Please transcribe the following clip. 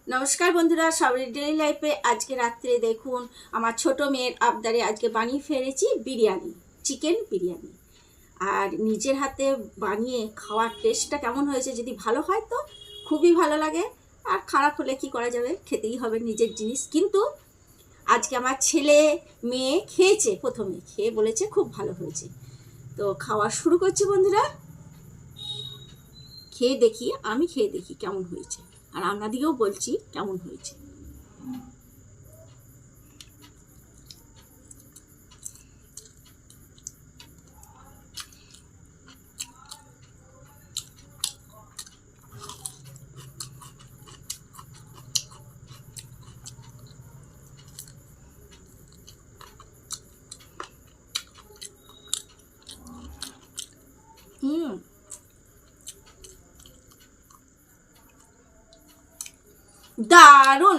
নমস্কার বন্ধুরা, সবাই ডেইলি লাইফে আজকে রাত্রে দেখুন আমার ছোট মেয়ের আবদারে আজকে বানিয়ে ফেলেছি বিরিয়ানি, চিকেন বিরিয়ানি। আর নিজের হাতে বানিয়ে খাওয়ার টেস্টটা কেমন হয়েছে, যদি ভালো হয় তো খুবই ভালো লাগে, আর খারাপ হলে কি করা যাবে, খেতেই হবে নিজের জিনিস। কিন্তু আজকে আমার ছেলে মেয়ে খেয়েছে, প্রথমে খেয়ে বলেছে খুব ভালো হয়েছে। তো খাওয়া শুরু করছি বন্ধুরা, আমি খেয়ে দেখি কেমন হয়েছে, আর আপনাদিকেও বলছি কেমন হয়েছে। দারুণ।